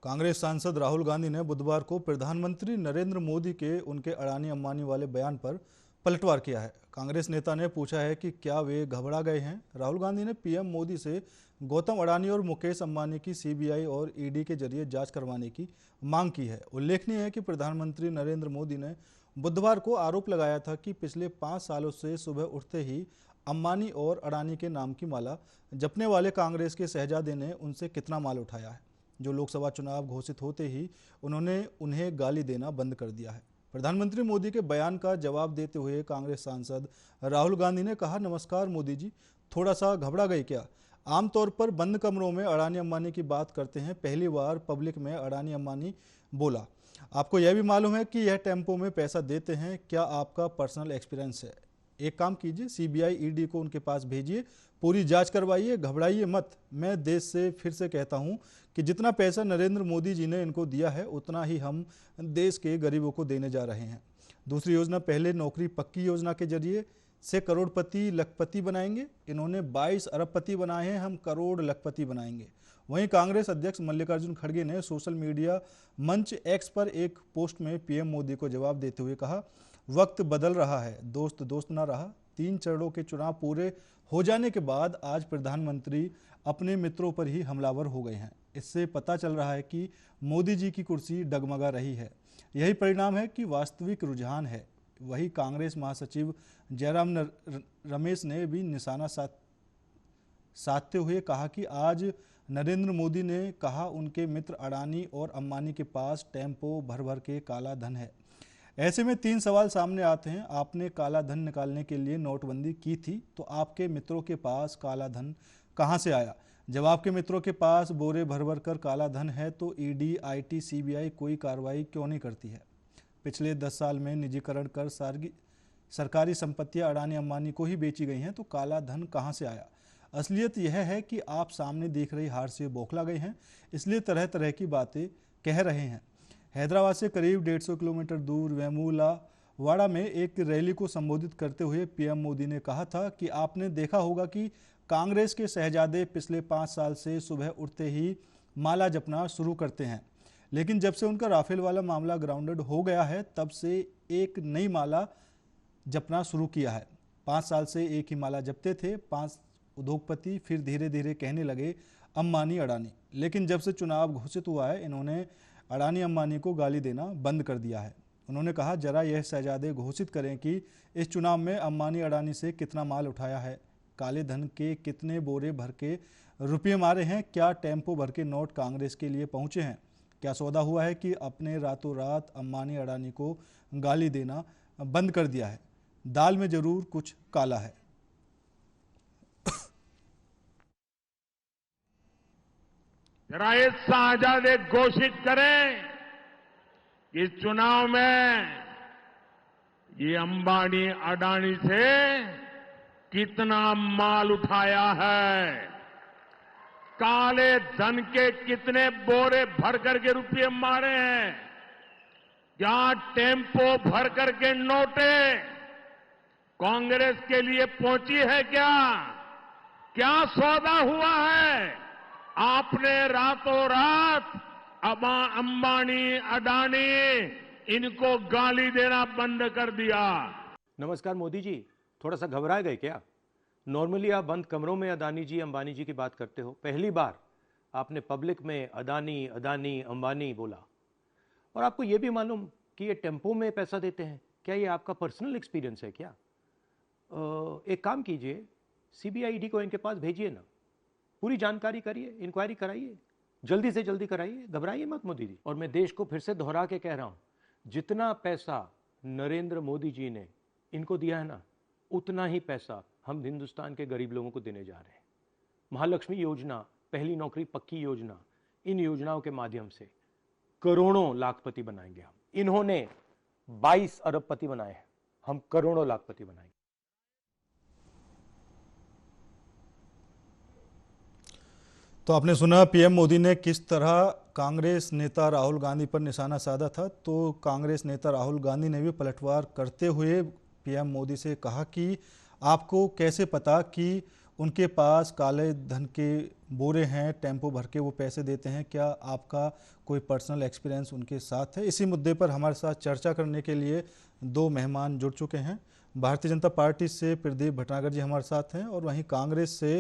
कांग्रेस सांसद राहुल गांधी ने बुधवार को प्रधानमंत्री नरेंद्र मोदी के उनके अडानी अंबानी वाले बयान पर पलटवार किया है। कांग्रेस नेता ने पूछा है कि क्या वे घबरा गए हैं। राहुल गांधी ने पीएम मोदी से गौतम अडानी और मुकेश अंबानी की सीबीआई और ईडी के जरिए जांच करवाने की मांग की है। उल्लेखनीय है कि प्रधानमंत्री नरेंद्र मोदी ने बुधवार को आरोप लगाया था कि पिछले 5 सालों से सुबह उठते ही अंबानी और अडानी के नाम की माला जपने वाले कांग्रेस के शहजादे ने उनसे कितना माल उठाया है, जो लोकसभा चुनाव घोषित होते ही उन्होंने उन्हें गाली देना बंद कर दिया है। प्रधानमंत्री मोदी के बयान का जवाब देते हुए कांग्रेस सांसद राहुल गांधी ने कहा, नमस्कार मोदी जी, थोड़ा सा घबरा गए क्या? आमतौर पर बंद कमरों में अडानी अंबानी की बात करते हैं, पहली बार पब्लिक में अडानी अंबानी बोला। आपको यह भी मालूम है कि यह टेम्पो में पैसा देते हैं, क्या आपका पर्सनल एक्सपीरियंस है? एक काम कीजिए, सीबीआई ईडी को उनके पास भेजिए, पूरी जांच करवाइए, घबराइए मत। मैं देश से फिर से कहता हूं कि जितना पैसा नरेंद्र मोदी जी ने इनको दिया है उतना ही हम देश के गरीबों को देने जा रहे हैं। दूसरी योजना, पहले नौकरी पक्की योजना के जरिए से करोड़पति लखपति बनाएंगे। इन्होंने 22 अरबपति बनाए हैं, हम करोड़ लखपति बनाएंगे। वहीं कांग्रेस अध्यक्ष मल्लिकार्जुन खड़गे ने सोशल मीडिया मंच एक्स पर एक पोस्ट में पीएम मोदी को जवाब देते हुए कहा, वक्त बदल रहा है, दोस्त दोस्त ना रहा। 3 चरणों के चुनाव पूरे हो जाने के बाद आज प्रधानमंत्री अपने मित्रों पर ही हमलावर हो गए हैं। इससे पता चल रहा है कि मोदी जी की कुर्सी डगमगा रही है। यही परिणाम है कि वास्तविक रुझान है। वही कांग्रेस महासचिव जयराम रमेश ने भी निशाना साधते हुए कहा कि आज नरेंद्र मोदी ने कहा उनके मित्र अडानी और अंबानी के पास टेम्पो भर भर के काला धन है। ऐसे में 3 सवाल सामने आते हैं। आपने काला धन निकालने के लिए नोटबंदी की थी, तो आपके मित्रों के पास काला धन कहां से आया? जब आपके मित्रों के पास बोरे भर भर कर काला धन है तो ईडी, आईटी, सीबीआई कोई कार्रवाई क्यों नहीं करती है? पिछले 10 साल में निजीकरण कर सरकारी संपत्तियां अडानी अंबानी को ही बेची गई हैं, तो काला धन कहां से आया? असलियत यह है कि आप सामने देख रही हार से बौखला गए हैं, इसलिए तरह तरह की बातें कह रहे हैं। हैदराबाद से करीब 150 किलोमीटर दूर वेमुलावाड़ा में एक रैली को संबोधित करते हुए पीएम मोदी ने कहा था कि आपने देखा होगा कि कांग्रेस के शहजादे पिछले 5 साल से सुबह उठते ही माला जपना शुरू करते हैं, लेकिन जब से उनका राफेल वाला मामला ग्राउंडेड हो गया है तब से एक नई माला जपना शुरू किया है। 5 साल से एक ही माला जपते थे 5 उद्योगपति, फिर धीरे धीरे कहने लगे अंबानी अडानी। लेकिन जब से चुनाव घोषित हुआ है इन्होंने अडानी अंबानी को गाली देना बंद कर दिया है। उन्होंने कहा, जरा यह शहजादे घोषित करें कि इस चुनाव में अंबानी अडानी से कितना माल उठाया है, काले धन के कितने बोरे भर के रुपये मारे हैं, क्या टेम्पो भर के नोट कांग्रेस के लिए पहुंचे हैं, क्या सौदा हुआ है कि अपने रातों रात अंबानी अडानी को गाली देना बंद कर दिया है? दाल में जरूर कुछ काला है। जरा ये शहजादे घोषित करें कि इस चुनाव में ये अंबानी अडानी से कितना माल उठाया है, काले धन के कितने बोरे भर करके रुपये मारे हैं, क्या टेम्पो भर करके नोटे कांग्रेस के लिए पहुंची है, क्या सौदा हुआ है? आपने रातों रात अंबानी अडानी इनको गाली देना बंद कर दिया। नमस्कार मोदी जी, थोड़ा सा घबरा गए क्या? नॉर्मली आप बंद कमरों में अडानी जी अंबानी जी की बात करते हो, पहली बार आपने पब्लिक में अडानी अडानी अंबानी बोला। और आपको यह भी मालूम कि ये टेम्पो में पैसा देते हैं, क्या ये आपका पर्सनल एक्सपीरियंस है क्या? एक काम कीजिए, सीबीआई ईडी को इनके पास भेजिए ना, पूरी जानकारी करिए, इंक्वायरी कराइए, जल्दी से जल्दी कराइए, घबराइए मत मोदी जी। और मैं देश को फिर से दोहरा के कह रहा हूं, जितना पैसा नरेंद्र मोदी जी ने इनको दिया है ना, उतना ही पैसा हम हिंदुस्तान के गरीब लोगों को देने जा रहे हैं। महालक्ष्मी योजना, पहली नौकरी पक्की योजना, इन योजनाओं के माध्यम से करोड़ों लाखपति बनाएंगे हम। इन्होंने 22 अरबपति बनाए हैं, हम करोड़ों लाखपति बनाएंगे। तो आपने सुना पीएम मोदी ने किस तरह कांग्रेस नेता राहुल गांधी पर निशाना साधा था। तो कांग्रेस नेता राहुल गांधी ने भी पलटवार करते हुए पीएम मोदी से कहा कि आपको कैसे पता कि उनके पास काले धन के बोरे हैं, टेम्पो भर के वो पैसे देते हैं, क्या आपका कोई पर्सनल एक्सपीरियंस उनके साथ है। इसी मुद्दे पर हमारे साथ चर्चा करने के लिए दो मेहमान जुड़ चुके हैं। भारतीय जनता पार्टी से प्रदीप भटनागर जी हमारे साथ हैं और वहीं कांग्रेस से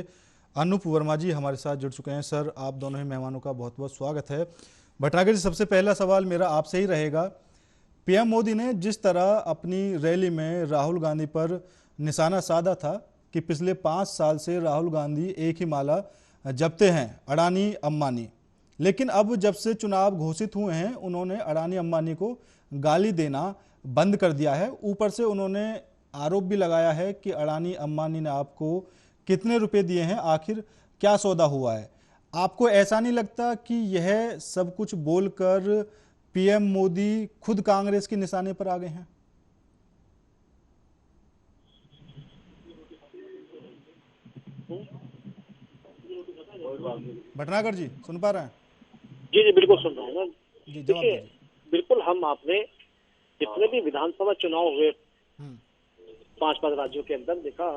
अनूप वर्मा जी हमारे साथ जुड़ चुके हैं। सर, आप दोनों ही मेहमानों का बहुत बहुत स्वागत है। भटनागर जी, सबसे पहला सवाल मेरा आपसे ही रहेगा। पीएम मोदी ने जिस तरह अपनी रैली में राहुल गांधी पर निशाना साधा था कि पिछले 5 साल से राहुल गांधी एक ही माला जपते हैं, अडानी अंबानी, लेकिन अब जब से चुनाव घोषित हुए हैं उन्होंने अडानी अंबानी को गाली देना बंद कर दिया है। ऊपर से उन्होंने आरोप भी लगाया है कि अडानी अंबानी ने आपको कितने रुपए दिए हैं, आखिर क्या सौदा हुआ है। आपको ऐसा नहीं लगता कि यह सब कुछ बोलकर पीएम मोदी खुद कांग्रेस के निशाने पर आ गए हैं? भटनागर जी, सुन पा रहे हैं? जी जी बिल्कुल सुन रहा हूँ मैं। जी, जवाब देखिए, दीजिए। बिल्कुल हम आपने जितने भी विधानसभा चुनाव हुए 5 राज्यों के अंदर देखा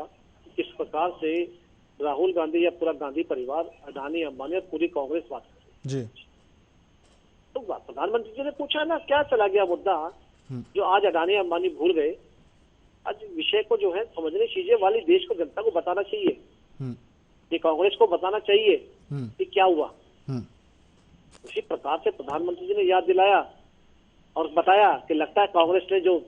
किस प्रकार से राहुल गांधी या पूरा गांधी परिवार, अडानी अंबानी और पूरी कांग्रेस बात कर रही जी। है। तो प्रधानमंत्री जी ने पूछा ना, क्या चला गया मुद्दा जो आज अडानी अंबानी भूल गए। आज विषय को जो है समझने चीजें वाली देश को, जनता को बताना चाहिए, ये कांग्रेस को बताना चाहिए कि क्या हुआ। उसी प्रकार से प्रधानमंत्री जी ने याद दिलाया और बताया कि लगता है कांग्रेस ने जो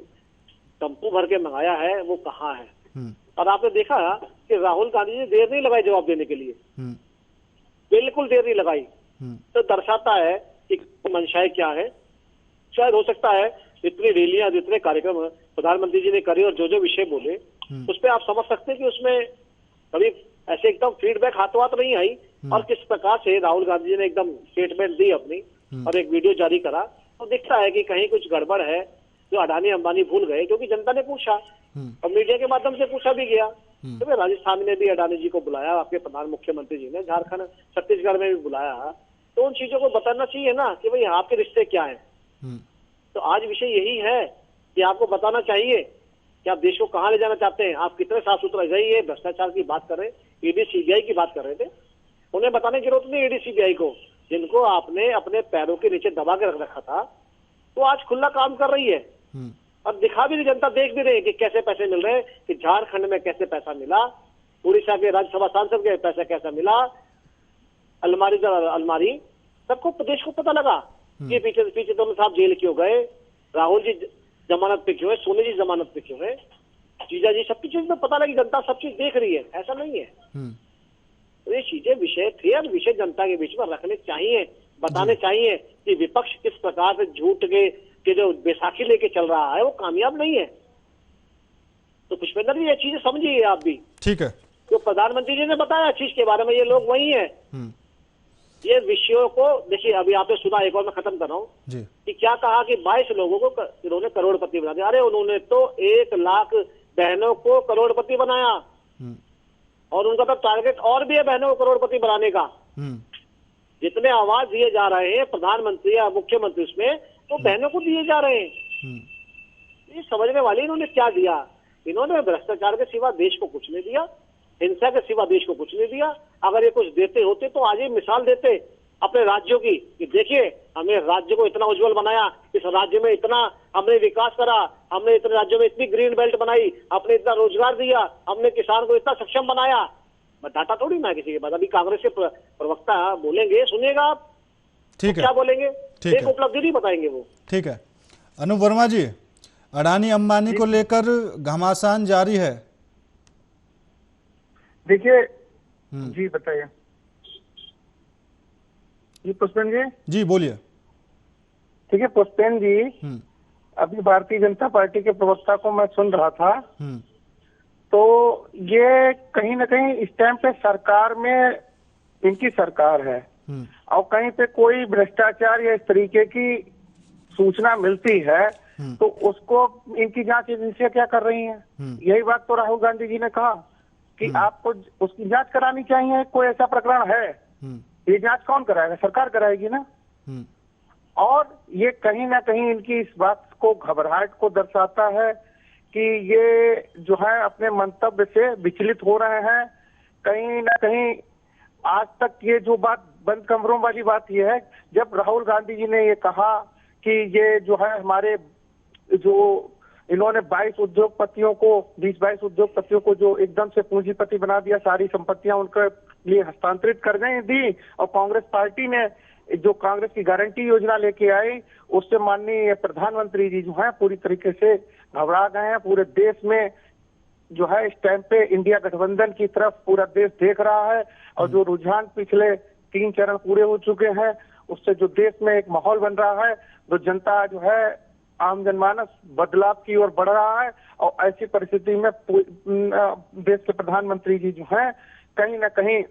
टम्पू भर के मंगाया है वो कहाँ है। और आपने देखा कि राहुल गांधी ने देर नहीं लगाई जवाब देने के लिए, बिल्कुल देर नहीं लगाई। तो दर्शाता है कि मंशाएं क्या है। शायद हो सकता है इतनी रैलियां, जितने कार्यक्रम प्रधानमंत्री जी ने करे और जो जो विषय बोले उस पर आप समझ सकते हैं कि उसमें कभी ऐसे एकदम फीडबैक हाथों हाथ नहीं आई। और किस प्रकार से राहुल गांधी जी ने एकदम स्टेटमेंट दी अपनी और एक वीडियो जारी करा, तो दिखता है कि कहीं कुछ गड़बड़ है जो अडानी अंबानी भूल गए, क्योंकि जनता ने पूछा और मीडिया के माध्यम से पूछा भी गया। तो राजस्थान में भी अडानी जी को बुलाया, आपके प्रधान मुख्यमंत्री जी ने झारखंड छत्तीसगढ़ में भी बुलाया, तो उन चीजों को बताना चाहिए ना कि भाई आपके रिश्ते क्या है। तो आज विषय यही है कि आपको बताना चाहिए कि आप देश को कहाँ ले जाना चाहते हैं, आप कितने साफ सुथरा रहिए। भ्रष्टाचार की बात कर रहे हैं, ईडी सीबीआई की बात कर रहे थे, उन्हें बताने की जरूरत नहीं ईडी सीबीआई को, जिनको आपने अपने पैरों के नीचे दबा के रख रखा था, तो आज खुला काम कर रही है। और दिखा भी रही, जनता देख भी रही है कि कैसे पैसे मिल रहे हैं, कि झारखंड में कैसे पैसा मिला, उड़ीसा के राज्यसभा सांसद के पैसा कैसा मिला, अलमारी सबको प्रदेश को पता लगा कि पीछे दोनों साहब जेल क्यों गए, राहुल जी जमानत पे क्यों है, सोनी जी जमानत पे क्यों है, जीजा जी, सबकी चीज तो पता लगी। जनता सब चीज देख रही है, ऐसा नहीं है। तो ये चीजें विषय थे और विषय जनता के बीच में रखने चाहिए, बताने चाहिए कि विपक्ष किस प्रकार से झूठ के जो बैसाखी लेके चल रहा है वो कामयाब नहीं है। तो पुष्पेंद्र जी, ये चीजें समझिए आप भी। ठीक है। जो प्रधानमंत्री जी ने बताया चीज के बारे में, ये लोग वही है। ये विषयों को देखिए, अभी आपने सुना, एक और मैं खत्म कर रहा हूँ कि क्या कहा कि 22 लोगों को इन्होंने करोड़पति बना दिया। अरे उन्होंने तो 1 लाख बहनों को करोड़पति बनाया और उनका तो टारगेट और भी है बहनों को करोड़पति बनाने का। जितने आवाज दिए जा रहे हैं प्रधानमंत्री या मुख्यमंत्री उसमें, तो बहनों को दिए जा रहे हैं। ये समझने वाले इन्होंने क्या दिया? इन्होंने भ्रष्टाचार के सिवा देश को कुछ नहीं दिया, हिंसा के सिवा देश को कुछ नहीं दिया। अगर ये कुछ देते होते तो आज ये मिसाल देते अपने राज्यों की कि देखिए हमने राज्य को इतना उज्जवल बनाया, इस राज्य में इतना हमने विकास करा, हमने इतने राज्यों में इतनी ग्रीन बेल्ट बनाई, हमने इतना रोजगार दिया, हमने किसान को इतना सक्षम बनाया। मैं डाटा थोड़ी ना किसी के बाद, अभी कांग्रेस के प्रवक्ता बोलेंगे, सुनिएगा आप। ठीक है, क्या बोलेंगे? ठीक एक है, उपलब्धि नहीं बताएंगे वो। ठीक है। अनूप वर्मा जी, अडानी अंबानी को लेकर घमासान जारी है। देखिए जी, बताइए जी पुष्पेन जी। जी बोलिए। ठीक है पुष्पेन जी, अभी भारतीय जनता पार्टी के प्रवक्ता को मैं सुन रहा था, तो ये कहीं ना कहीं इस टाइम पे सरकार में इनकी सरकार है और कहीं पे कोई भ्रष्टाचार या इस तरीके की सूचना मिलती है तो उसको इनकी जांच एजेंसियां क्या कर रही हैं? यही बात तो राहुल गांधी जी ने कहा कि आपको उसकी जांच करानी चाहिए। कोई ऐसा प्रकरण है, ये जांच कौन कराएगा? सरकार कराएगी ना। और ये कहीं ना कहीं इनकी इस बात को, घबराहट को दर्शाता है कि ये जो है अपने मंतव्य से विचलित हो रहे हैं। कहीं ना कहीं आज तक ये जो बात बंद कमरों वाली बात यह है, जब राहुल गांधी जी ने ये कहा कि ये जो है हमारे जो इन्होंने 22 उद्योगपतियों को 20-22 उद्योगपतियों को जो एकदम से पूंजीपति बना दिया, सारी संपत्तियां उनके लिए हस्तांतरित कर दी, और कांग्रेस पार्टी ने जो कांग्रेस की गारंटी योजना लेके आई, उससे माननीय प्रधानमंत्री जी जो है पूरी तरीके से घबरा गए हैं। पूरे देश में जो है इस टाइम पे इंडिया गठबंधन की तरफ पूरा देश देख रहा है, और जो रुझान पिछले 3 चरण पूरे हो चुके हैं, उससे जो देश में एक माहौल बन रहा है, जो जनता जो है आम जनमानस बदलाव की ओर बढ़ रहा है। और ऐसी परिस्थिति में देश के प्रधानमंत्री जी जो हैं कहीं ना कहीं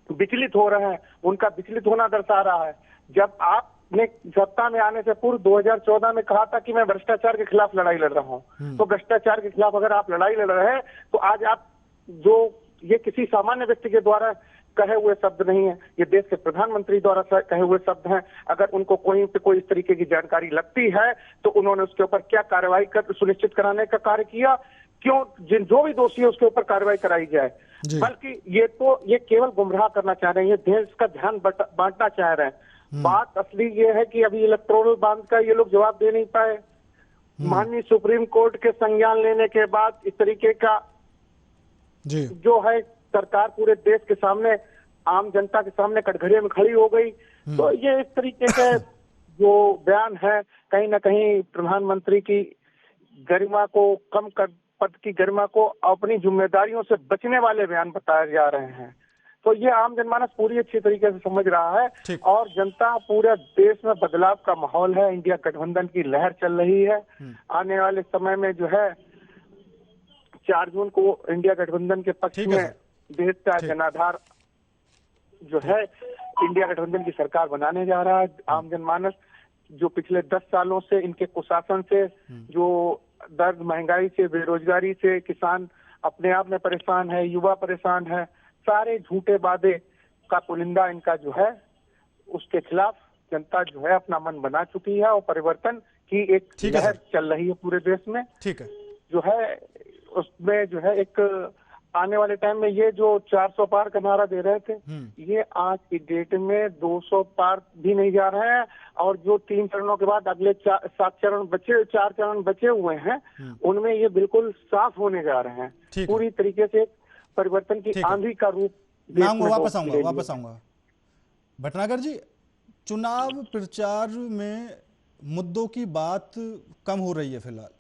विचलित हो रहे हैं। उनका विचलित होना दर्शा रहा है। जब आपने सत्ता में आने से पूर्व 2014 में कहा था कि मैं भ्रष्टाचार के खिलाफ लड़ाई लड़ रहा हूं, तो भ्रष्टाचार के खिलाफ अगर आप लड़ाई लड़ रहे हैं तो आज आप जो ये किसी सामान्य व्यक्ति के द्वारा कहे हुए शब्द नहीं है, ये देश के प्रधानमंत्री द्वारा कहे हुए शब्द हैं। अगर उनको कोई पे कोई इस तरीके की जानकारी लगती है तो उन्होंने उसके ऊपर क्या कार्रवाई कर सुनिश्चित कराने का कार्य किया, क्यों जो भी दोषी है उसके ऊपर कार्रवाई कराई जाए। बल्कि ये केवल गुमराह करना चाह रहे हैं, ये देश का ध्यान बांटना चाह रहे हैं। बात असली ये है कि अभी इलेक्टोरल बॉन्ड का ये लोग जवाब दे नहीं पाए। माननीय सुप्रीम कोर्ट के संज्ञान लेने के बाद इस तरीके का जो है सरकार पूरे देश के सामने, आम जनता के सामने कटघरे में खड़ी हो गई। तो ये इस तरीके के जो बयान है कहीं ना कहीं प्रधानमंत्री की गरिमा को कम कर, पद की गरिमा को अपनी जिम्मेदारियों से बचने वाले बयान बताए जा रहे हैं। तो ये आम जनमानस पूरी अच्छी तरीके से समझ रहा है, और जनता पूरे देश में बदलाव का माहौल है, इंडिया गठबंधन की लहर चल रही है। आने वाले समय में जो है 4 जून को इंडिया गठबंधन के पक्ष में देश का जनाधार जो है इंडिया गठबंधन की सरकार बनाने जा रहा है। आम जनमानस जो पिछले 10 सालों से इनके कुशासन से, जो दर्द महंगाई से, बेरोजगारी से किसान अपने आप में परेशान है, युवा परेशान है, सारे झूठे वादे का पुलिंदा इनका जो है उसके खिलाफ जनता जो है अपना मन बना चुकी है, और परिवर्तन की एक लहर चल रही है पूरे देश में। ठीक है, जो है उसमें जो है एक आने वाले टाइम में ये जो 400 पार का नारा दे रहे थे, ये आज की डेट में 200 पार भी नहीं जा रहे हैं। और जो 3 चरणों के बाद अगले 4 चरण बचे हुए हैं, उनमें ये बिल्कुल साफ होने जा रहे हैं। पूरी तरीके से परिवर्तन की आंधी का रूप। वापस आऊंगा भटनागर जी, चुनाव प्रचार में मुद्दों की बात कम हो रही है फिलहाल।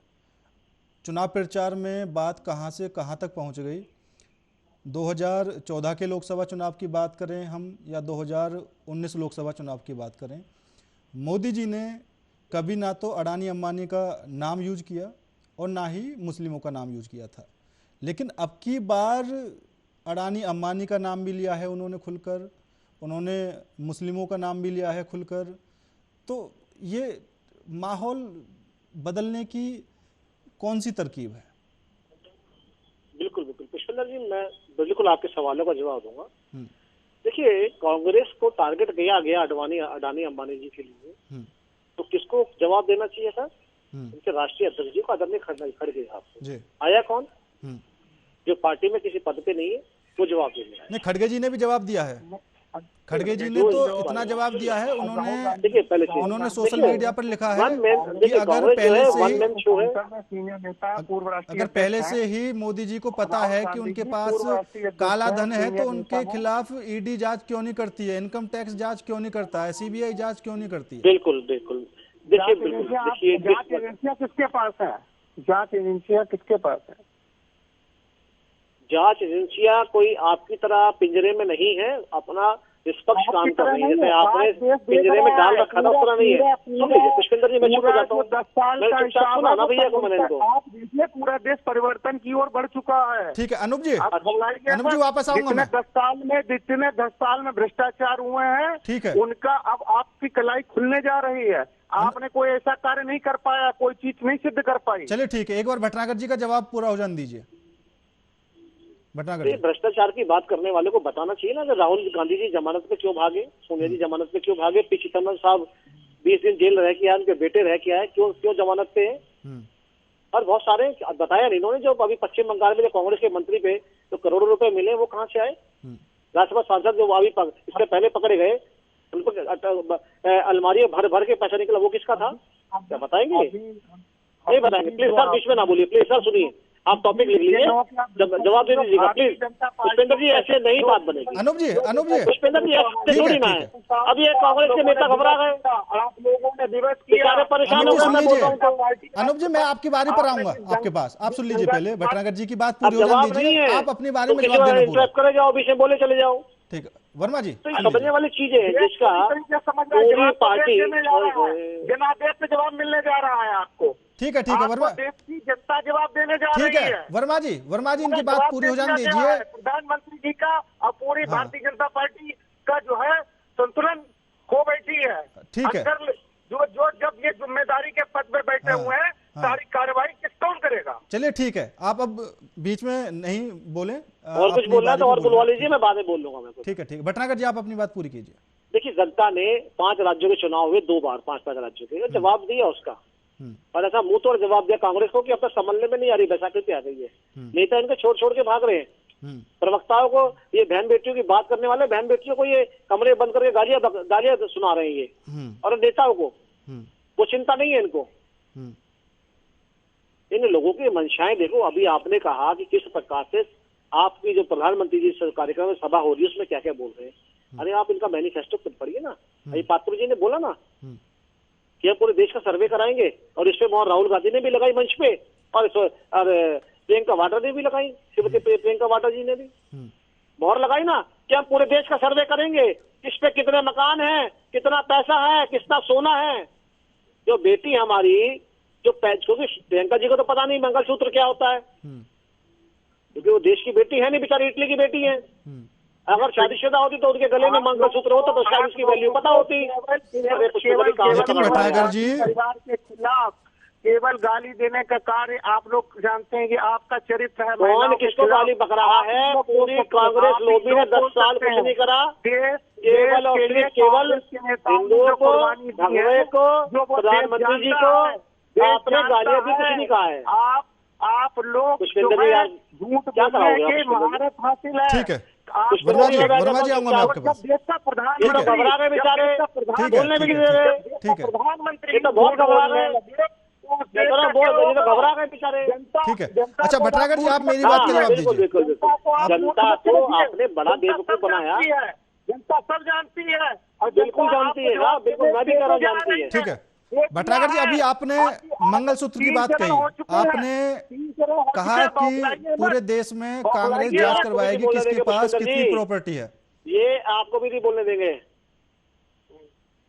चुनाव प्रचार में बात कहां से कहां तक पहुंच गई? 2014 के लोकसभा चुनाव की बात करें हम, या 2019 लोकसभा चुनाव की बात करें, मोदी जी ने कभी ना तो अडानी अंबानी का नाम यूज किया और ना ही मुस्लिमों का नाम यूज किया था। लेकिन अब की बार अडानी अंबानी का नाम भी लिया है उन्होंने खुलकर, उन्होंने मुस्लिमों का नाम भी लिया है खुलकर। तो ये माहौल बदलने की कौन सी तरकीब है? बिल्कुल पुष्पेंद्र जी, मैं बिल्कुल आपके सवालों का जवाब दूंगा। देखिए, कांग्रेस को टारगेट किया गया अडानी अंबानी जी के लिए, तो किसको जवाब देना चाहिए था? उनके राष्ट्रीय अध्यक्ष जी को, आदरणीय खड़गे साहब से। आया कौन? जो पार्टी में किसी पद पे नहीं है वो जवाब दे रहा है। नहीं, खड़गे जी ने भी जवाब दिया है। खड़गे जी ने तो इतना जवाब दिया है, उन्होंने सोशल मीडिया पर लिखा है कि अगर पहले से ही मोदी जी को पता है कि उनके पास काला धन है, तो उनके खिलाफ ईडी जांच क्यों नहीं करती है, इनकम टैक्स जांच क्यों नहीं करता है, सीबीआई जांच क्यों नहीं करती है? बिल्कुल देखिए जांच एजेंसियां किसके पास है? जांच एजेंसियां किसके पास है? जांच एजेंसियां कोई आपकी तरह पिंजरे में नहीं है, अपना निष्पक्ष काम कर रही है। जैसे आपने पिंजरे में डाल रखा था उस तरह नहीं है। पुष्पेंद्र जी, मैं चुप हो जाता हूँ। 10 साल का सुना ना भैया को मैंने इनको। आप देखिए, पूरा देश परिवर्तन की ओर बढ़ चुका है। ठीक है अनुप जी वापस आऊंगा मैं। 10 साल में भ्रष्टाचार हुए हैं, ठीक है, उनका अब आपकी कलाई खुलने जा रही है। आपने कोई ऐसा कार्य नहीं कर पाया, कोई चीज नहीं सिद्ध कर पाई। चलिए ठीक है, एक बार भटनागर जी का जवाब पूरा हो जाने दीजिए। भ्रष्टाचार की बात करने वाले को बताना चाहिए ना कि राहुल गांधी जी जमानत पे क्यों भागे, सोनिया जी जमानत पे क्यों भागे, पी चिदम्बरम साहब 20 दिन जेल रह के आए, उनके बेटे रह के आए, क्यों जमानत पे है। और बहुत सारे बताया नहीं इन्होंने, जो अभी पश्चिम बंगाल में जो कांग्रेस के मंत्री पे जो करोड़ों रुपए मिले वो कहाँ से आए? राज्यसभा सांसद जो अभी इसके पहले पकड़े गए, उनको अलमारी भर भर के पैसा निकला, वो किसका था? क्या बताएंगे? नहीं बताएंगे। प्लीज सर बीच में ना बोलिए, प्लीज सर सुनिए, आप टॉपिक लिख लीजिए, जवाब दे दीजिएगा प्लीज। पुष्पेंद्र जी ऐसे नहीं बात बनेगी। अनूप जी पुष्पेंद्र जी ऐसे थोड़ी ना है। अभी एक कांग्रेस के नेता घबरा गए, आप लोगों ने दिवस बेचारे परेशान हो गए। मैं बोल रहा हूँ अनूप जी, मैं आपकी बारी पर आऊंगा आपके पास, आप सुन लीजिए पहले भटनागर जी की बात पूरी हो जवाब जाने नहीं दीजिए, है, आप अपनी बारे में तो जवाब देना पूरा। इंटरप्ट करे जाओ, बीच में बोले चले जाओ। ठीक है वर्मा जी, तो समझने वाली चीजें हैं जिसका पूरी पार्टी जनादेश से जवाब मिलने जा रहा है आपको। ठीक है वर्मा, देश की जनता जवाब देने जा ठीक रही है है। वर्मा जी इनकी बात पूरी हो जाने दीजिए। प्रधानमंत्री जी का और पूरी भारतीय जनता पार्टी का जो है संतुलन खो बैठी है। ठीक है, जो जब ये जिम्मेदारी के पद पे बैठे हुए हैं, सारी कार्रवाई किस कौन करेगा? चलिए ठीक है, आप अब बीच में नहीं बोले, और कुछ बोलना है तो और बुलवा लीजिए, मैं बाद में बोल लूंगा। मैं ठीक है भटनागर जी आप अपनी बात पूरी कीजिए। देखिए, जनता ने 5 राज्यों के चुनाव हुए 2 बार, 5 राज्यों के जवाब दिया उसका, और ऐसा मुंह तोड़ जवाब दिया कांग्रेस को कि अब तक संभलने में नहीं आ रही, बैसाखी पे आ गई है। नेता इनके छोड़ के भाग रहे हैं। प्रवक्ताओं को, ये बहन बेटियों की बात करने वाले बहन बेटियों को ये कमरे बंद करके गालियां सुना रहे हैं ये, और नेताओं को वो चिंता नहीं है इनको। इन लोगों की मंशाएं देखो। अभी आपने कहा कि किस प्रकार से आपकी जो प्रधानमंत्री जी कार्यक्रम में सभा हो रही है उसमें क्या क्या बोल रहे हैं। अरे आप इनका मैनिफेस्टो खुद पढ़िए ना। अभी पात्र जी ने बोला ना कि हम पूरे देश का सर्वे कराएंगे, और इस पे मोहर राहुल गांधी ने भी लगाई मंच पे, और प्रियंका वाड्रा ने भी लगाई, श्रीमती प्रियंका वाड्रा जी ने भी मोहर लगाई ना कि हम पूरे देश का सर्वे करेंगे, इस पे कितने मकान है, कितना पैसा है, कितना सोना है। जो बेटी हमारी जो क्योंकि प्रियंका जी को तो पता नहीं मंगलसूत्र क्या होता है, क्योंकि वो देश की बेटी है नहीं, बेचारी इटली की बेटी है। अगर शादीशुदा होती तो उनके गले में मंगलसूत्र होता तो शायद उसकी वैल्यू पता होती। भटनागर जी, परिवार के खिलाफ केवल गाली देने का कार्य आप लोग जानते हैं कि आपका चरित्र है। कौन किसको गाली पक रहा है? पूरी कांग्रेस लोबी ने 10 साल कुछ नहीं करा। केवल और सिर्फ केवल हिंदुओं को, भगवे को, प्रधानमंत्री जी को आपने गालियां भी कुछ नहीं कहा है। आप लोग झूठ क्या बोलने के महारत हासिल है। ठीक है वर्मा जी आऊंगा मैं आपके पास। देश का प्रधान घबरा गए बेचारे, बोलने में ठीक है प्रधानमंत्री तो बहुत घबरा गए, घबरा गए बेचारे। ठीक है। अच्छा भटनागर जी आप मेरी बात का जवाब दीजिए। बिल्कुल जनता को आपने बड़ा बेवकूफ बनाया। जनता सब जानती है, और बिल्कुल जानती है ना, बिल्कुल मैं भी कह रहा हूँ जानती है। ठीक है भटनागर जी, अभी आपने मंगलसूत्र की बात कही, आपने कहा कि पूरे देश में कांग्रेस जांच करवाएगी किसके पास कितनी प्रॉपर्टी है। ये आपको भी नहीं बोलने देंगे,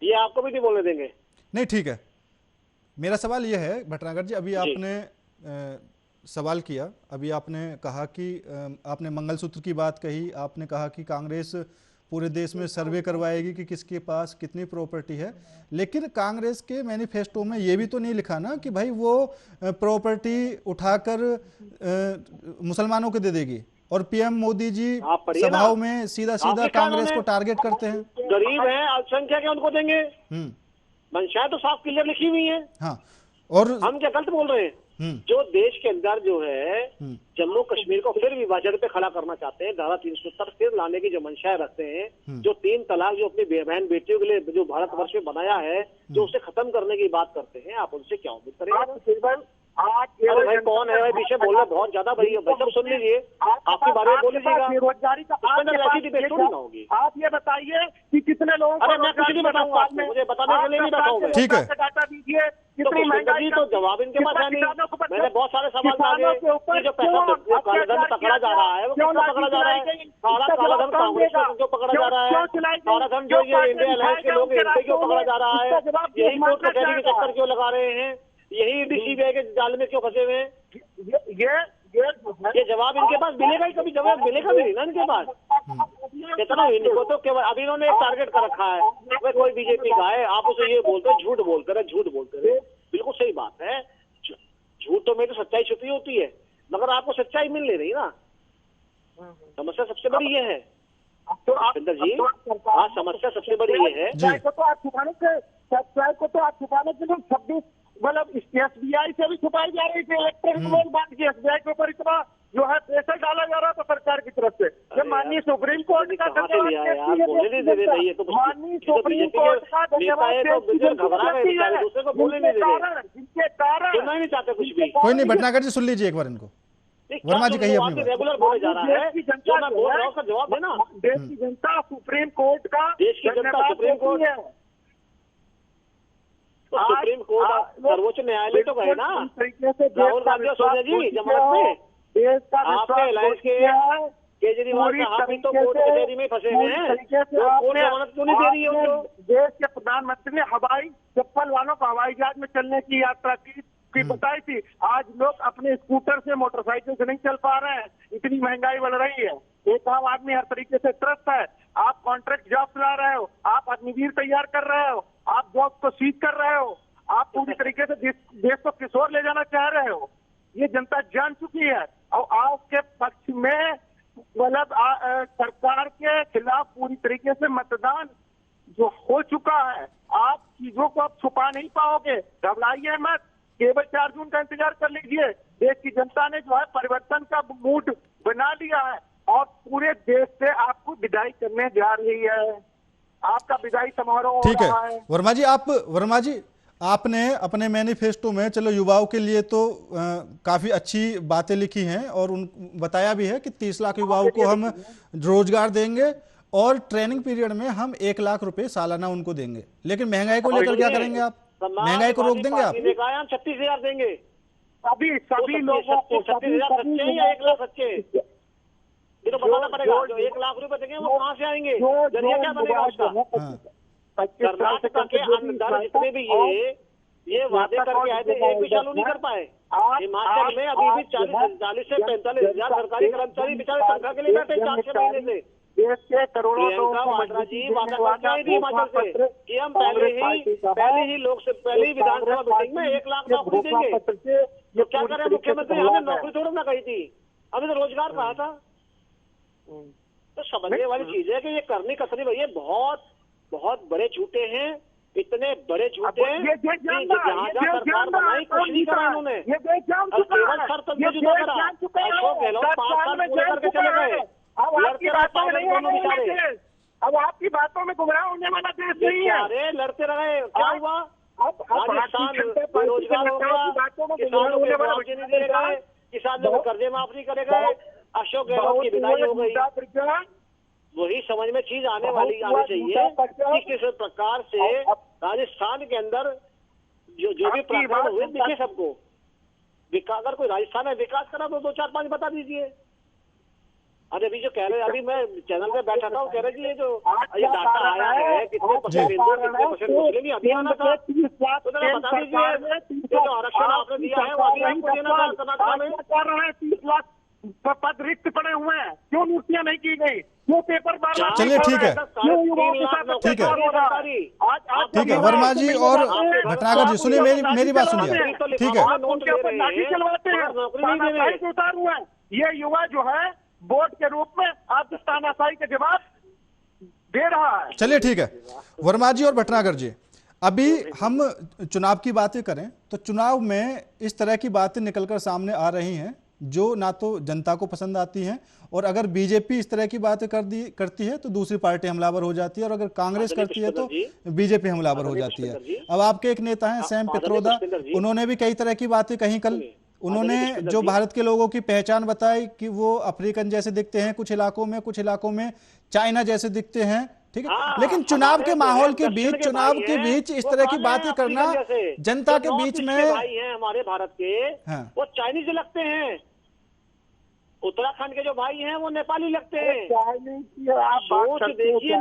ये आपको भी नहीं बोलने देंगे। नहीं ठीक है, मेरा सवाल यह है भटनागर जी, अभी आपने सवाल किया, अभी आपने कहा कि आपने मंगलसूत्र की बात कही, आपने कहा कि कांग्रेस पूरे देश में सर्वे करवाएगी कि किसके पास कितनी प्रॉपर्टी है, लेकिन कांग्रेस के मैनिफेस्टो में ये भी तो नहीं लिखा ना कि भाई वो प्रॉपर्टी उठाकर मुसलमानों को दे देगी। और पीएम मोदी जी सभाओं में सीधा कांग्रेस को टारगेट करते हैं। गरीब है, अल्पसंख्यक है, उनको देंगे। मंशा तो साफ क्लियर लिखी हुई है। हाँ, और हम क्या गलत बोल रहे हैं? जो देश के अंदर जो है जम्मू कश्मीर को फिर विभाजन पे खड़ा करना चाहते हैं, धारा 370 फिर लाने की जो मंशा रखते हैं, जो 3 तलाक जो अपनी बहन बेटियों के लिए जो भारतवर्ष में बनाया है, जो उसे खत्म करने की बात करते हैं, आप उनसे क्या उम्मीद करेंगे? अरे भाई कौन है भाई पीछे बोल रहे बहुत ज्यादा भाई, सब सुन लीजिए, आपके बारे में बोल लीजिएगा। बेरोजगारी का ऐसी डिबेट थोड़ी ना होगी। आप ये बताइए कि कितने लोगों को, अरे मैं कुछ नहीं बताऊंगा, मुझे बताने के लिए नहीं बैठा। ठीक है, डाटा दीजिए। कितनी महंगाई, तो जवाब इनके पास है नहीं। मैंने बहुत सारे सवाल मांगे कि जो पैसा कालाधन पकड़ा जा रहा है वो कितना पकड़ा जा रहा है? कालाधन कांग्रेस को क्यों पकड़ा जा रहा है? कालाधन जो ये इंडिया अलायंस के लोग इन पे क्यों पकड़ा जा रहा है? यही कोर्ट कचहरी के चक्कर क्यों लगा रहे हैं? यही सीबीआई के जाल में क्यों फंसे हुए हैं? ये जवाब इनके पास मिलेगा ही, कभी जवाब मिलेगा भी नहीं ना इनके पास। कितना इनको तो केवल अभी इन्होंने एक टारगेट कर रखा है, वह कोई बीजेपी का है, आप उसे ये बोलते हो झूठ बोलते रहे, झूठ बोलते रहे। बिल्कुल सही बात है, झूठ तो में तो सच्चाई छुपी होती है, मगर आपको सच्चाई मिल नहीं रही ना। समस्या सबसे बड़ी ये है सुंदर जी, हाँ समस्या सबसे बड़ी ये है। सच्चाई को तो आप छुपाने के लिए 26 मतलब एसबीआई से भी छुपाई जा रही थी, इलेक्ट्रॉनिक रोल बांट के एसबीआई के ऊपर इतना जो है प्रेशर डाला जा रहा था सरकार की तरफ से। जब माननीय सुप्रीम कोर्ट का कहाँ से लिया है यार, बोलने नहीं दे रही है तो माननीय सुप्रीम कोर्ट का धन्यवाद घबरा गए, दूसरे को बोलने नहीं दे रहे, जिनके कारण सुनना ही नहीं चाहते कुछ भी। कोई नहीं, भटनागर जी सुन लीजिए एक बार इनको। वर्मा जी कहिए अपनी बात। रेगुलर बोले जा रहा है, जो मैं बोल रहा हूँ उसका जवाब देना। देश की जनता सुप्रीम कोर्ट का देश की जनता सुप्रीम कोर्ट, तो सुप्रीम कोर्ट सर्वोच्च न्यायालय तो गए ना राहुल गांधी और सोनिया जी जमानत में। देश का आपके अलायंस के केजरीवाल साहब भी तो कोर्ट कचहरी में फंसे हुए हैं, कोर्ट जमानत क्यों नहीं दे रही है उनको? देश के प्रधानमंत्री ने हवाई चप्पल वालों को हवाई जहाज में चलने की यात्रा की बताई थी। आज लोग अपने स्कूटर से मोटरसाइकिल से नहीं चल पा रहे हैं, इतनी महंगाई बढ़ रही है। एक आम आदमी हर तरीके से त्रस्त है। आप कॉन्ट्रैक्ट जॉब चला रहे हो, आप अग्निवीर तैयार कर रहे हो, आप जॉब को सीज कर रहे हो, आप पूरी तरीके से देश को किशोर ले जाना चाह रहे हो। ये जनता जान चुकी है और आपके पक्ष में मतलब सरकार के खिलाफ पूरी तरीके से मतदान जो हो चुका है। आप चीजों को अब छुपा नहीं पाओगे, घबराइए मत, केवल 4 जून का इंतजार कर लीजिए। देश की जनता ने जो है परिवर्तन का मूड बना लिया है और पूरे देश से आपको विदाई करने जा रही है। आपका विदाई समारोह ठीक हो रहा है। वर्मा जी आपने अपने मैनिफेस्टो में चलो युवाओं के लिए तो काफी अच्छी बातें लिखी हैं और उन बताया भी है कि 30 लाख युवाओं को हम रोजगार देंगे और ट्रेनिंग पीरियड में हम 1 लाख रुपए सालाना उनको देंगे। लेकिन महंगाई को लेकर क्या करेंगे आप? महंगाई को रोक देंगे आप? 36,000 देंगे सभी लोगों को। 36,000 सच्चे हैं या 1 लाख सच्चे? ये तो बताना पड़ेगा। जो 1 लाख रुपए देंगे वो कहाँ से आएंगे? जरिया क्या बनेगा उसका? कर्नाटक के अंदर जितने भी ये वादे करके आए थे एक भी चालू नहीं कर पाए। हिमाचल में अभी भी 40 से 45,000 सरकारी कर्मचारी बेचारे तनख्वाह के लिए बैठे 4-6 महीने से। देश के करोड़ों प्रियंका वाड्रा जी वादा करके आई थी हिमाचल से कि हम पहले ही विधानसभा मीटिंग में 1 लाख नौकरी देंगे। तो क्या करे मुख्यमंत्री, हमने नौकरी थोड़ी ना कही थी, हमने तो रोजगार कहा था। तो समझने वाली चीज है कि ये करनी कसनी भैया बहुत बड़े झूठे हैं, इतने बड़े झूठे हैं कि जहाँ सरकार बनाई कुछ नहीं करा उन्होंने। केवल सर तक जुदा करा। अशोक गहलोत 5 साल पूरे करके चले गए। लड़ते रहे पागल दोनों बेचारे। अब आपकी बातों में गुमराह होने वाला देश नहीं है। अरे लड़ते रहे, क्या हुआ? राजस्थान बेरोजगार हो गया, किसानों के मुआवजे नहीं दिए गए, किसानों को कर्जे माफ नहीं करे गए, अशोक गहलोत की विदाई हो गई। वही समझ में चीज आने चाहिए कि किस प्रकार से राजस्थान के अंदर जो भी प्रकरण हुए दिखे सबको। अगर कोई राजस्थान में विकास करा तो 2-4-5 बता दीजिए। अरे अभी जो कह रहे हैं, अभी मैं चैनल पे बैठा था, वो कह रहे कि ये डाटा आया है कितने परसेंट हिंदू कितने परसेंट मुस्लिम, अभी आना था तो जरा बता दीजिए। जो आरक्षण आपने दिया है वो अभी आपको देना था कर्नाटक में। 30 लाख पद रिक्त पड़े हुए हैं, क्यों नियुक्तियां नहीं की गई? क्यों पेपर बार? चलिए ठीक है, ठीक है वर्मा जी और भटनागर जी सुनिए मेरी बात सुनिए। ठीक है, लाठी चलवाते हैं, उतार हुए हैं। ये युवा जो है वोट के रूप में आपकी तानाशाही के जवाब दे रहा है। चलिए ठीक है वर्मा जी और भटनागर जी, अभी हम चुनाव की बातें करें तो चुनाव में इस तरह की बातें निकलकर सामने आ रही हैं जो ना तो जनता को पसंद आती हैं, और अगर बीजेपी इस तरह की बातें करती है तो दूसरी पार्टी हमलावर हो जाती है, और अगर कांग्रेस करती है तो बीजेपी हमलावर हो जाती है। अब आपके एक नेता हैं सैम पित्रोदा, उन्होंने भी कई तरह की बातें कही कल। उन्होंने जो भारत के लोगों की पहचान बताई कि वो अफ्रीकन जैसे दिखते हैं कुछ इलाकों में चाइना जैसे दिखते हैं, ठीक है। लेकिन चुनाव के माहौल के बीच इस तरह की बातें करना जनता के बीच में भाई हैं हमारे भारत के, वो चाइनीज लगते हैं। उत्तराखंड के जो भाई हैं वो नेपाली लगते हैं। सोच देखिए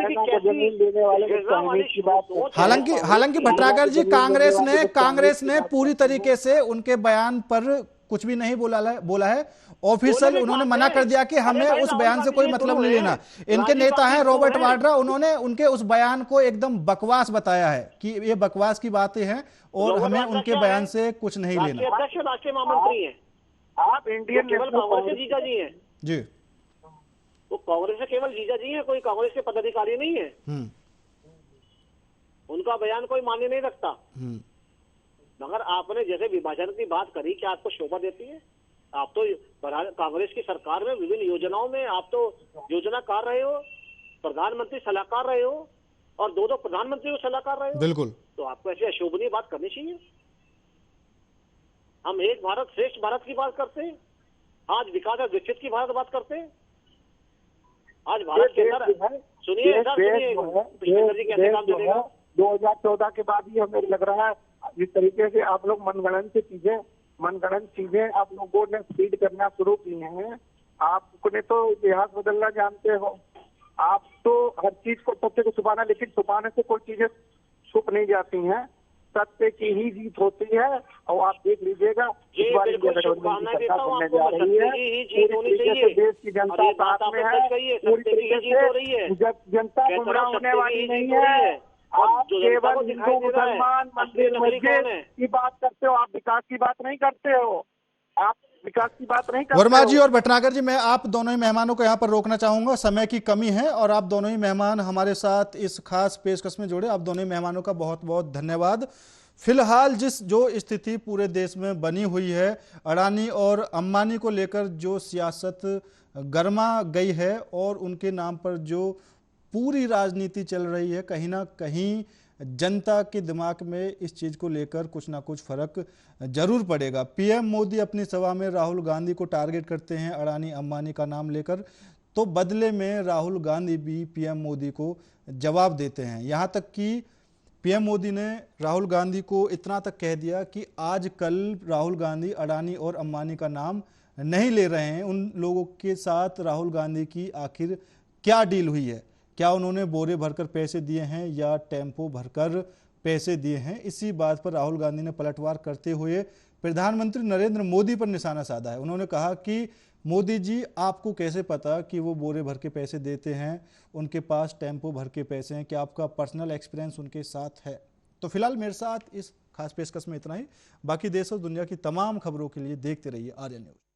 हालांकि भटनागर जी कांग्रेस ने पूरी तरीके से उनके बयान पर कुछ भी नहीं बोला है। ऑफिशियल उन्होंने मना कर दिया कि हमें उस बयान से कोई मतलब नहीं लेना। इनके नेता हैं रॉबर्ट वाड्रा, उन्होंने उनके उस बयान को एकदम बकवास बताया है कि ये बकवास की बातें हैं और हमें उनके बयान से कुछ नहीं लेना। अध्यक्ष राष्ट्रीय महामंत्री हैं आप, इंडियन केवल कांग्रेस के जीजा जी हैं जी, वो कांग्रेस से केवल जीजा जी हैं, कोई कांग्रेस के पदाधिकारी नहीं है। उनका बयान कोई मान्य नहीं रखता। मगर आपने जैसे विभाजन की बात करी, क्या आपको शोभा देती है? आप तो कांग्रेस की सरकार में विभिन्न योजनाओं में आप तो योजनाकार रहे हो, प्रधानमंत्री सलाहकार रहे हो और दो प्रधानमंत्री को सलाहकार रहे हो। बिल्कुल। तो आपको ऐसी अशोभनीय बात करनी चाहिए। हम एक भारत श्रेष्ठ भारत की बात करते हैं, आज विकास और विकसित की भारत बात करते हैं। आज भारत के अंदर सुनिए पुष्पेंद्र जी कैसे काम चलेगा। 2014 के बाद ही हमें लग रहा है जिस तरीके से आप लोग मनगढ़ंत चीजें आप लोगों ने फीड करना शुरू की हैं। आपने तो इतिहास बदलना जानते हो, आप तो हर चीज को सत्य को छुपाना, लेकिन छुपाने से कोई चीजें छुप नहीं जाती हैं, सत्य की ही जीत होती है। और आप देख लीजिएगा इस बार देश की जनता साथ में है, पूरी तरीके से जनता गुमराह होने वाली नहीं है। आप केवल हिंदू मुसलमान मंदिर मस्जिद की बात करते हो, आप विकास की बात नहीं करते हो, आप विकास की बात नहीं करते। वर्मा जी और भटनागर जी, मैं आप दोनों ही मेहमानों को यहाँ पर रोकना चाहूंगा, समय की कमी है और आप दोनों ही मेहमान हमारे साथ इस खास पेशकश में जुड़े, आप दोनों ही मेहमानों का बहुत बहुत धन्यवाद। फिलहाल जो स्थिति पूरे देश में बनी हुई है, अडानी और अंबानी को लेकर जो सियासत गर्मा गई है और उनके नाम पर जो पूरी राजनीति चल रही है, कहीं ना कहीं जनता के दिमाग में इस चीज को लेकर कुछ ना कुछ फर्क जरूर पड़ेगा। पीएम मोदी अपनी सभा में राहुल गांधी को टारगेट करते हैं अडानी अंबानी का नाम लेकर, तो बदले में राहुल गांधी भी पीएम मोदी को जवाब देते हैं। यहाँ तक कि पीएम मोदी ने राहुल गांधी को इतना तक कह दिया कि आज कल राहुल गांधी अडानी और अंबानी का नाम नहीं ले रहे हैं। उन लोगों के साथ राहुल गांधी की आखिर क्या डील हुई है, क्या उन्होंने बोरे भरकर पैसे दिए हैं या टेम्पो भरकर पैसे दिए हैं, इसी बात पर राहुल गांधी ने पलटवार करते हुए प्रधानमंत्री नरेंद्र मोदी पर निशाना साधा है। उन्होंने कहा कि मोदी जी, आपको कैसे पता कि वो बोरे भर के पैसे देते हैं, उनके पास टेम्पो भर के पैसे हैं, क्या आपका पर्सनल एक्सपीरियंस उनके साथ है। तो फिलहाल मेरे साथ इस खास पेशकश में इतना ही। बाकी देश और दुनिया की तमाम खबरों के लिए देखते रहिए आर्यन न्यूज।